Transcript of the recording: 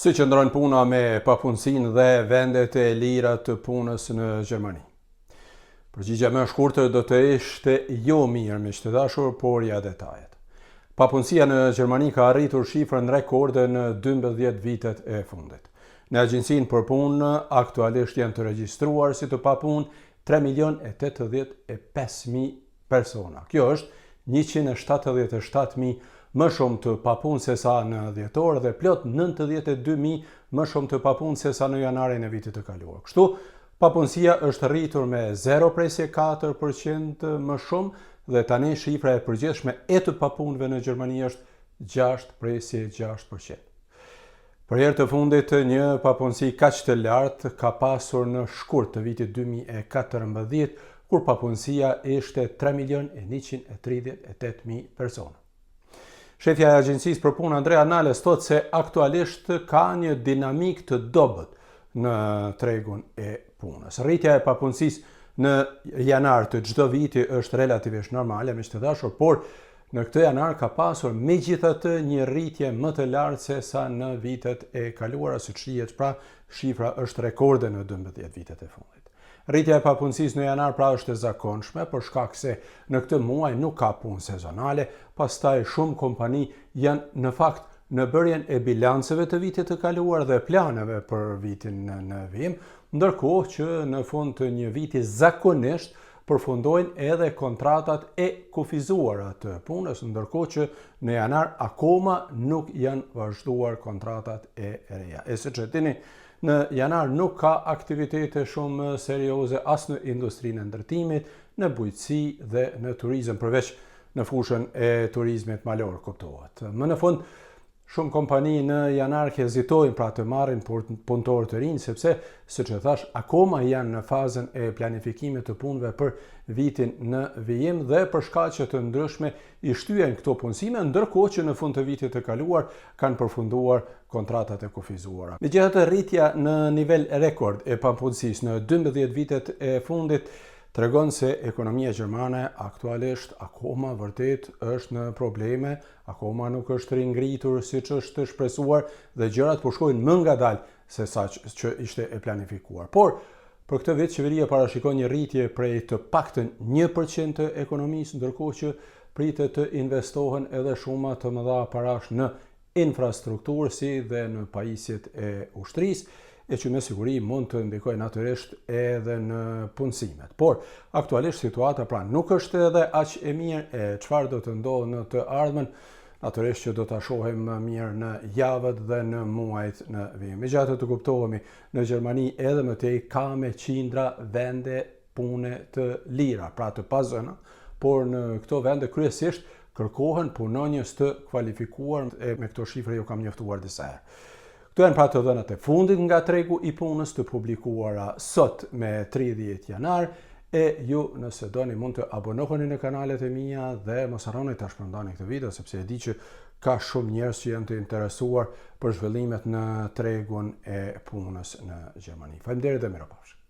Si qëndron puna me papunësinë dhe vendet e lira të punës në Gjermani? Përgjigja më e shkurtër do të ishte jo mirë, miq të dashur, por ja detajet. Papunësia në Gjermani ka arritur shifrën rekorde në 12 vitet e fundit. Në Agjencinë për Punë aktualisht janë të regjistruar si të papunë 3.085.000 persona. Kjo është 177.000 më shumë të papunë se sa në dhjetor dhe plot 92.000 më shumë të papunë se sa në janarin e vitit të kaluar. Kështu, papunësia është rritur me 0.4% më shumë dhe tani shifra e përgjithshme e të papunëve në Gjermani është 6.6%. Për herë të fundit, një papunësi kaq të lartë ka pasur në shkurt të vitit 2014, kur papunësia ishte 3.138.000 persona. Shefja e Agjencisë për Punë Andrea Nales thotë se aktualisht ka një dinamik të dobët në tregun e punës. Rritja e papunësisë në janar të çdo viti është relativisht normale, miq të dashur, por në këtë janar ka pasur megjithatë një rritje më të lartë se sa në vitet e kaluara, siç shihet pra, shifra është rekorde në 12 vitet e fundit. Rritja e papunësisë në janar pra është e zakonshme për shkak se në këtë muaj nuk ka punë sezonale, pastaj shumë kompani janë në fakt në bërjen e bilanceve të vitit të kaluar dhe planeve për vitin në vijim, ndërkohë që në fund të një viti zakonisht përfundojnë edhe kontratat e kufizuara të punës, ndërkohë që në janar akoma nuk janë vazhduar kontratat e reja. E siç e dini, në janar nuk ka aktivitete shumë serioze as në industrinë e ndërtimit, në bujqësi dhe në turizëm, përveç në fushën e turizmit malor, kuptohet. Më në fund, shumë kompani në janar hezitojnë pra të marrin punëtorë të rinj, sepse, siç e thash, akoma janë në fazën e planifikimit të punëve për vitin në vijim dhe për shkaqe të ndryshme i shtyen këto punësime, ndërkohë që në fund të vitit të kaluar kanë përfunduar kontratat e kufizuara. Megjithatë, rritja në nivel rekord e papunësisë në 12 vitet e fundit tregon se ekonomia gjermane aktualisht akoma vërtet është në probleme, akoma nuk është ringritur siç është shpresuar dhe gjërat po shkojnë më ngadalë se sa që ishte e planifikuar. Por për këtë vit qeveria parashikon një rritje prej të paktën 1% të ekonomisë, ndërkohë që pritet të investohen edhe shuma të mëdha parash në infrastrukturë si dhe në pajisjet e ushtrisë, e që me siguri mund të ndikojë natyrisht edhe në punësimet. Por, aktualisht situata pra nuk është edhe aq e mirë, e çfarë do të ndodhë në të ardhmen, natyrisht që do ta shohim më mirë në javët dhe në muajt në vijim. Megjithatë të kuptohemi, në Gjermani edhe më tej ka me qindra vende pune të lira, pra të pazëna, por në këto vende kryesisht kërkohen punonjës të kvalifikuar, e me këto shifra ju kam njoftuar disa herë. Këto janë pra të dhënat e fundit nga tregu i punës të publikuara sot me 30 janar, e ju nëse doni mund të abonoheni në kanalet e mia dhe mos harroni ta shpërndani këtë video, sepse e di që ka shumë njerëz që janë të interesuar për zhvillimet në tregun e punës në Gjermani. Faleminderit dhe mirupafshim.